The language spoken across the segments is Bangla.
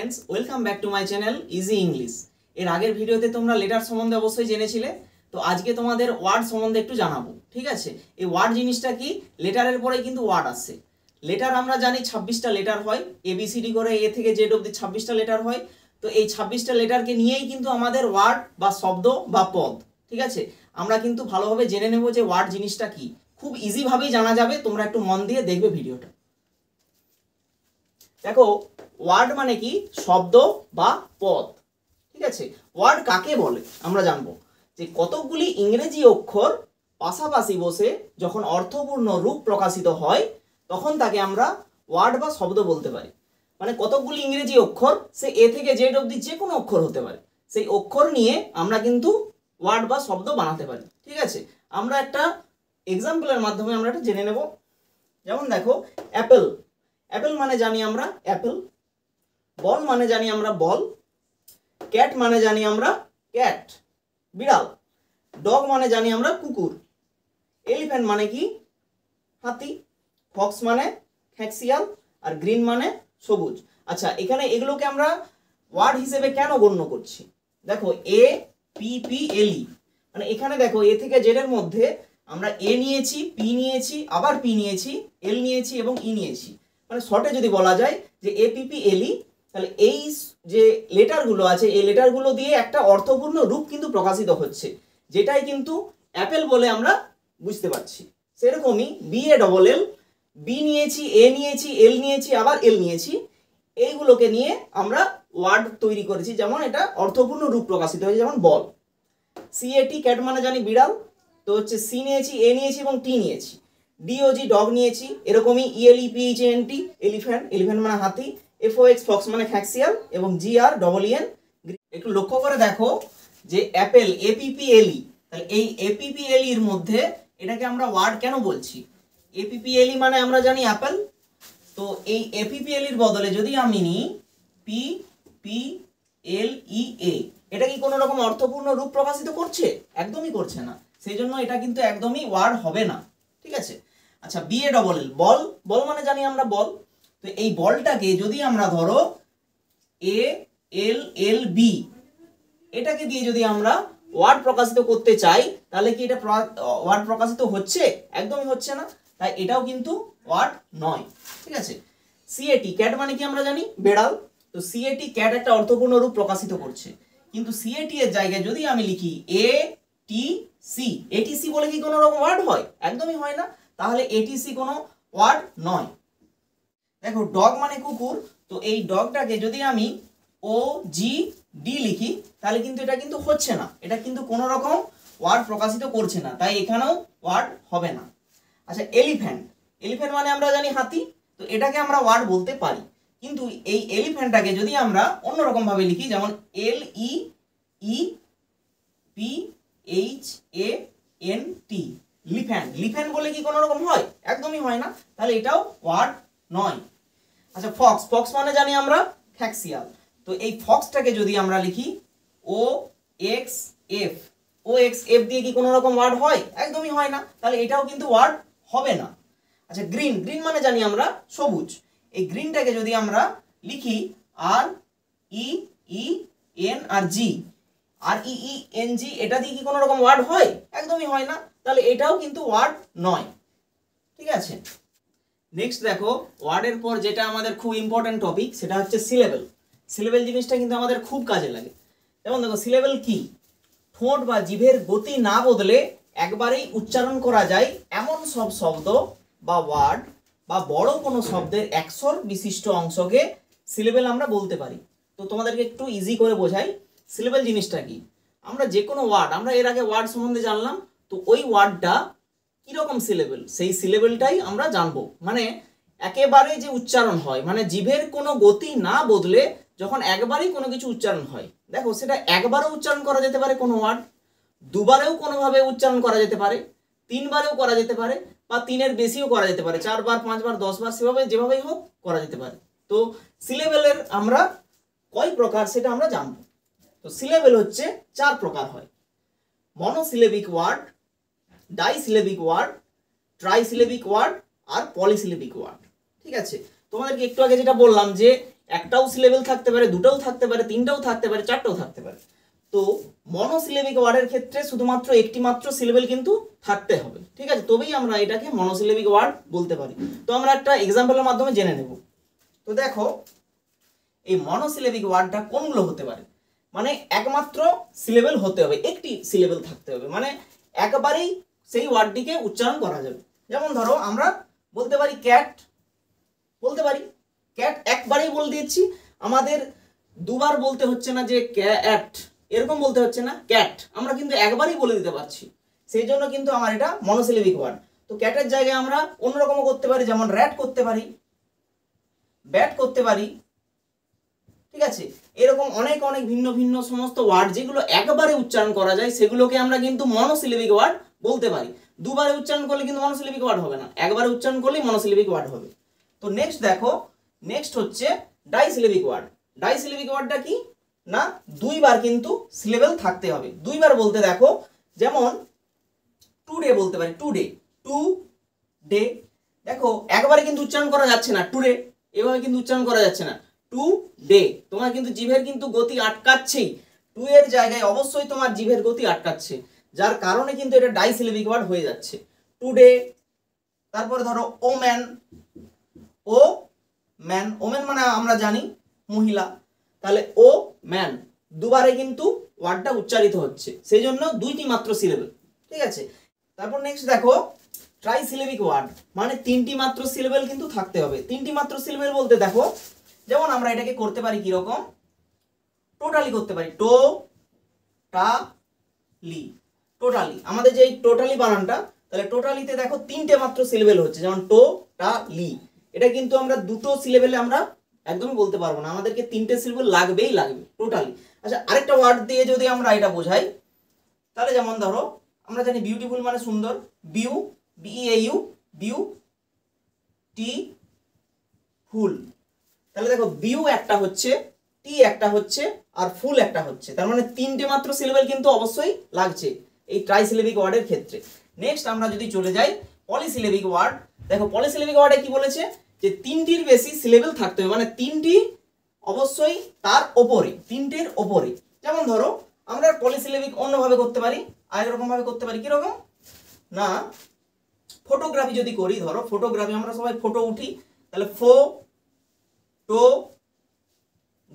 Friends welcome back to my channel easy English. Uh आगे भिडियोते तोमरा लेटार सम्बन्धे अवश्य जेनेছিলে, तो आज के तुम्हारे वार्ड सम्बन्धे एकटू जानाबो। ठीक है, ये वार्ड जिनिसटा कि लेटारेर परे किन्तु वार्ड आछे। लेटार आमरा जानी 26टा लेटार हय, एबिसिडि करे ए थेके जेड अब्दि 26टा लेटार हय। तो এই 26টা लेटारके নিয়েই কিন্তু আমাদের ওয়ার্ড বা শব্দ বা পদ। ঠিক আছে, আমরা কিন্তু ভালোভাবে জেনে নেব যে ওয়ার্ড জিনিসটা কি। খুব ইজি ভাবেই জানা যাবে, তোমরা একটু মন দিয়ে দেখবে ভিডিওটা। দেখো, ওয়ার্ড মানে কি? শব্দ বা পদ। ঠিক আছে, ওয়ার্ড কাকে বলে আমরা জানবো যে কতগুলি ইংরেজি অক্ষর পাশাপাশি বসে যখন অর্থপূর্ণ রূপ প্রকাশিত হয় তখন তাকে আমরা ওয়ার্ড বা শব্দ বলতে পারি। মানে কতগুলি ইংরেজি অক্ষর, সে এ থেকে জেড অবধি যে কোনো অক্ষর হতে পারে, সেই অক্ষর নিয়ে আমরা কিন্তু ওয়ার্ড বা শব্দ বানাতে পারি। ঠিক আছে, আমরা একটা এক্সাম্পলের মাধ্যমে আমরা এটা জেনে নেব। যেমন দেখো, অ্যাপেল। অ্যাপেল মানে জানি আমরা অ্যাপেল। বল মানে জানি আমরা বল। ক্যাট মানে জানি আমরা ক্যাট, বিড়াল। ডগ মানে জানি আমরা কুকুর। এলিফ্যান্ট মানে কি? হাতি। ফক্স মানে খ্যাঁকশিয়াল। আর গ্রিন মানে সবুজ। আচ্ছা, এখানে এগুলোকে আমরা ওয়ার্ড হিসেবে কেন গণ্য করছি? দেখো, এ পি পি এল ই, মানে এখানে দেখো এ থেকে জেড এর মধ্যে আমরা এ নিয়েছি, পি নিয়েছি, আবার পি নিয়েছি, এল নিয়েছি এবং ই নিয়েছি। মানে শর্টে যদি বলা যায় যে এ পি পি এল ই, তাহলে এই যে লেটারগুলো আছে এই লেটারগুলো দিয়ে একটা অর্থপূর্ণ রূপ কিন্তু প্রকাশিত হচ্ছে, যেটাই কিন্তু অ্যাপেল বলে আমরা বুঝতে পারছি। সেরকমই B A double L, B নিয়েছি, এ নিয়েছি, এল নিয়েছি, আবার এল নিয়েছি, এইগুলোকে নিয়ে আমরা ওয়ার্ড তৈরি করেছি। যেমন এটা অর্থপূর্ণ রূপ প্রকাশিত হয়েছে, যেমন বল। সি এ টি, ক্যাট মানে জানি বিড়াল, তো হচ্ছে সি নিয়েছি, এ নিয়েছি এবং টি নিয়েছি। ডিওজি, ডগ নিয়েছি। এরকমই E L E P H N T, elephant. Elephant মানে হাতি। এফওএক্স, ফক্স মানে খ্যাঁকশিয়াল এবং জিআর ডবল ইএন। একটু লক্ষ্য করে দেখো যে অ্যাপেল এপিপিএলই, তাহলে এই এপিপিএলই এর মধ্যে এটাকে আমরা ওয়ার্ড কেন বলছি? এপিপিএলই মানে আমরা জানি অ্যাপেল। তো এই এপিপিএল এর বদলে যদি আমি নিই পি পি এল ই এ, এটা কি কোনো রকম অর্থপূর্ণ রূপ প্রকাশিত করছে? একদমই করছে না। সেই জন্য এটা কিন্তু একদমই ওয়ার্ড হবে না। ঠিক আছে, আচ্ছা, বি এ ডবল এল, বল। বল মানে জানি আমরা বল। তো এই বলটাকে যদি আমরা ধরো এ এল এল বি, এটাকে দিয়ে যদি আমরা ওয়ার্ড প্রকাশিত করতে চাই, তাহলে কি এটা ওয়ার্ড প্রকাশিত হচ্ছে? একদমই হচ্ছে না। তাই এটাও কিন্তু ওয়ার্ড নয়। ঠিক আছে, সিএটি, ক্যাট মানে কি আমরা জানি বেড়াল। তো সিএটি, ক্যাট একটা অর্থপূর্ণ রূপ প্রকাশিত করছে, কিন্তু সিএটি এর জায়গায় যদি আমি লিখি এ টি সি, এটিসি বলে কি কোনো রকম ওয়ার্ড হয়? একদমই হয় না। তাহলে এটিসি কোনো ওয়ার্ড নয়। দেখো, ডগ মানে কুকুর, তো এই ডগটাকে যদি আমি ও জি ডি লিখি, তাহলে কিন্তু এটা কিন্তু হচ্ছে না, এটা কিন্তু কোনো রকম ওয়ার্ড প্রকাশিত করছে না, তাই এখানেও ওয়ার্ড হবে না। আচ্ছা, এলিফ্যান্ট। এলিফ্যান্ট মানে আমরা জানি হাতি, তো এটাকে আমরা ওয়ার্ড বলতে পারি। কিন্তু এই এলিফ্যান্টটাকে যদি আমরা অন্যরকম ভাবে লিখি, যেমন L E E P H A N T, লিফ্যান্ট। লিফ্যান্ট বলে কি কোনো রকম হয়? একদমই হয় না। তাহলে এটাও ওয়ার্ড নয়। আচ্ছা, ফক্স। ফক্স মানে জানি আমরা খ্যাঁকশিয়াল। তো এই ফক্সটাকে যদি আমরা লিখি ও এক্স এফ, ও এক্স এফ দিয়ে কি কোনো রকম ওয়ার্ড হয়? একদমই হয় না। তাহলে এটাও কিন্তু ওয়ার্ড হবে না। আচ্ছা, গ্রিন। গ্রিন মানে জানি আমরা সবুজ। এই গ্রিনটাকে যদি আমরা লিখি আর ই ই এন আর জি, আর ই ই এন জি, এটা দিয়ে কি কোনো রকম ওয়ার্ড হয়? একদমই হয় না। তাহলে এটাও কিন্তু ওয়ার্ড নয়। ঠিক আছে, নেক্সট দেখো, ওয়ার্ডের পর যেটা আমাদের খুব ইম্পর্টেন্ট টপিক, সেটা হচ্ছে সিলেবেল। সিলেবেল জিনিসটা কিন্তু আমাদের খুব কাজে লাগে। যেমন দেখো, সিলেবেল কি? ঠোঁট বা জিভের গতি না বদলে একবারেই উচ্চারণ করা যায় এমন সব শব্দ বা ওয়ার্ড বা বড় কোনো শব্দের একস্বর বিশিষ্ট অংশকে সিলেবেল আমরা বলতে পারি। তো তোমাদেরকে একটু ইজি করে বোঝাই সিলেবেল জিনিসটা কি। আমরা যে কোনো ওয়ার্ড, আমরা এর আগে ওয়ার্ড সম্বন্ধে জানলাম, তো ওই ওয়ার্ডটা কিরকম সিলেবেল, সেই সিলেবেলটাই আমরা জানবো। মানে একেবারে যে উচ্চারণ হয়, মানে জিভের কোনো গতি না বদলে যখন একবারেই কোনো কিছু উচ্চারণ হয়, দেখো সেটা একবারও উচ্চারণ করা যেতে পারে কোনো ওয়ার্ড, দুবারেও কোনোভাবে উচ্চারণ করা যেতে পারে, তিনবারেও করা যেতে পারে, বা তিনের বেশিও করা যেতে পারে, 4 বার, 5 বার, 10 বার, সেভাবে যেভাবেই হোক করা যেতে পারে। তো সিলেবেলের আমরা কয় প্রকার সেটা আমরা জানবো। তো সিলেবেল হচ্ছে 4 প্রকার হয়: monosyllabic word, disyllabic word, trisyllabic word আর পলিসিলেবিক ওয়ার্ড। ঠিক আছে, তোমাদেরকে একটু আগে যেটা বললাম যে একটাও সিলেবেল থাকতে পারে, দুটাও থাকতে পারে, তিনটাও থাকতে পারে, চারটাও থাকতে পারে। তো মনোসিলেবিক ওয়ার্ডের ক্ষেত্রে শুধুমাত্র একটি মাত্র সিলেবেল কিন্তু থাকতে হবে, ঠিক আছে, তবেই আমরা এটাকে মনোসিলেবিক ওয়ার্ড বলতে পারি। তো আমরা একটা এক্সাম্পলের মাধ্যমে জেনে নেব। তো দেখো এই মনোসিলেবিক ওয়ার্ডটা কোনগুলো হতে পারে, মানে একমাত্র সিলেবেল হতে হবে, একটি সিলেবেল থাকতে হবে, মানে একবারেই সেই ওয়ার্ডটিকে উচ্চারণ করা যাবে। যেমন ধরো আমরা বলতে পারি ক্যাট, বলতে পারি ক্যাট, একবারেই বলে দিচ্ছি, আমাদের দুবার বলতে হচ্ছে না যে ক্যাট, এরকম বলতে হচ্ছে না, ক্যাট আমরা কিন্তু একবারই বলে দিতে পারছি, সেই জন্য কিন্তু আমার এটা মনোসিলেবিক ওয়ার্ড। তো ক্যাটের জায়গায় আমরা অন্যরকমও করতে পারি, যেমন র্যাট করতে পারি, ব্যাট করতে পারি, ঠিক আছে, এরকম অনেক অনেক ভিন্ন ভিন্ন সমস্ত ওয়ার্ড যেগুলো একবারে উচ্চারণ করা যায় সেগুলোকে আমরা কিন্তু মনোসিলেবিক ওয়ার্ড বলতে পারি। দুবারে উচ্চারণ করলে কিন্তু মনোসিলেবিক ওয়ার্ড হবে না, একবারে উচ্চারণ করলেই মনোসিলেবিক ওয়ার্ড হবে। তো নেক্সট দেখো, নেক্সট হচ্ছে ডাইসিলেবিক ওয়ার্ড। ডাইসিলেবিক ওয়ার্ডটা কি না, দুইবার কিন্তু সিলেবেল থাকতে হবে। দুইবার বলতে দেখো, যেমন টুডে বলতে পারি, টুডে, টু ডে, দেখো একবারে কিন্তু উচ্চারণ করা যাচ্ছে না, টুডে এভাবে কিন্তু উচ্চারণ করা যাচ্ছে না, টু ডে, তোমার কিন্তু জিভের কিন্তু গতি আটকাচ্ছেই, টু এর জায়গায় অবশ্যই তোমার জিভের গতি আটকাচ্ছে, যার কারণে কিন্তু এটা ডাইসিলেবিক ওয়ার্ড হয়ে যাচ্ছে, টুডে। তারপরে ধরো ওম্যান, ও ম্যান, ওম্যান মানে আমরা জানি মহিলা, তাহলে ও ম্যান দুবারে কিন্তু ওয়ার্ডটা উচ্চারিত হচ্ছে, সেই জন্য দুইটি মাত্র সিলেবেল, ঠিক আছে। তারপর নেক্সট দেখো ট্রাইসিলেবিক ওয়ার্ড, মানে তিনটি মাত্র সিলেবেল কিন্তু থাকতে হবে। তিনটি মাত্র সিলেবেল বলতে দেখো, যেমন আমরা এটাকে করতে পারি কিরকম, টোটালি করতে পারি, টো টা লি, টোটালি, আমাদের যে টোটালি বানানটা, তাহলে টোটালিতে দেখো তিনটে মাত্র সিলেবেল হচ্ছে, যেমন টো টা লি, এটা কিন্তু আমরা দুটো সিলেবেলে আমরা একদমই বলতে পারবো না, আমাদেরকে তিনটে সিলেবেল লাগবেই লাগবে টোটালি। আচ্ছা আরেকটা ওয়ার্ড দিয়ে যদি আমরা এটা বোঝাই, তাহলে যেমন ধরো আমরা জানি বিউটিফুল মানে সুন্দর, বিউ, বিইএইউ, বিউ টি ফুল, তাহলে দেখো বিউ একটা হচ্ছে, টি একটা হচ্ছে, আর ফুল একটা হচ্ছে, তার মানে তিনটে মাত্র সিলেবেল কিন্তু অবশ্যই লাগছে এই ট্রাইসিলেবিক ওয়ার্ডের ক্ষেত্রে। নেক্সট আমরা যদি চলে যাই পলিসিলেবিক ওয়ার্ড, দেখো পলিসিলেবিক ওয়ার্ডে কি বলেছে, যে তিনটির বেশি সিলেবেল থাকতে হবে, মানে তিনটি অবশ্যই তার ওপরে, তিনটের ওপরে। যেমন ধরো আমরা পলিসিলেবিক অন্যভাবে করতে পারি, আরেক রকম ভাবে করতে পারি, কিরকম না, ফটোগ্রাফি যদি করি, ধরো ফটোগ্রাফি, আমরা সবাই ফটো উঠি, তাহলে ফো টো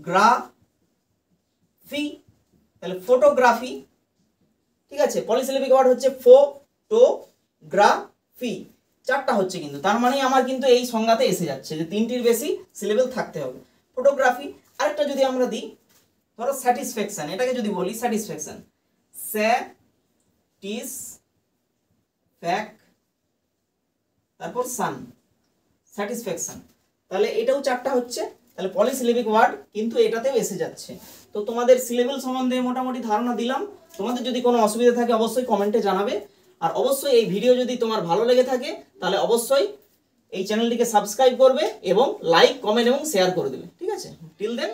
গ্রা ফি, তাহলে ফটোগ্রাফি, ঠিক আছে, পলিসিলেবিক ওয়ার্ড হচ্ছে ফো টো গ্রা ফি, চারটা হচ্ছে কিন্তু, তার মানে আমার কিন্তু এই সংজ্ঞাতে এসে যাচ্ছে যে তিনটির বেশি সিলেবেল থাকতে হবে, ফটোগ্রাফি। আরেকটা যদি আমরা দিই, ধরো স্যাটিসফ্যাকশন, এটাকে যদি বলি স্যাটিসফ্যাকশন, স্যাটিস ফ্যাক, তারপর সান, স্যাটিসফ্যাকশন, তাহলে এটাও চারটা হচ্ছে, তাহলে পলিসিলেবিক ওয়ার্ড কিন্তু এটাতেও এসে যাচ্ছে। তো তোমাদের সিলেবেল সম্বন্ধে মোটামুটি ধারণা দিলাম, তোমাদের যদি কোনো অসুবিধা থাকে অবশ্যই কমেন্টে জানাবে, আর অবশ্যই এই ভিডিও যদি তোমার ভালো লেগে থাকে তাহলে অবশ্যই এই চ্যানেলটিকে সাবস্ক্রাইব করবে এবং লাইক, কমেন্ট এবং শেয়ার করে দেবে, ঠিক আছে। টিল দেন।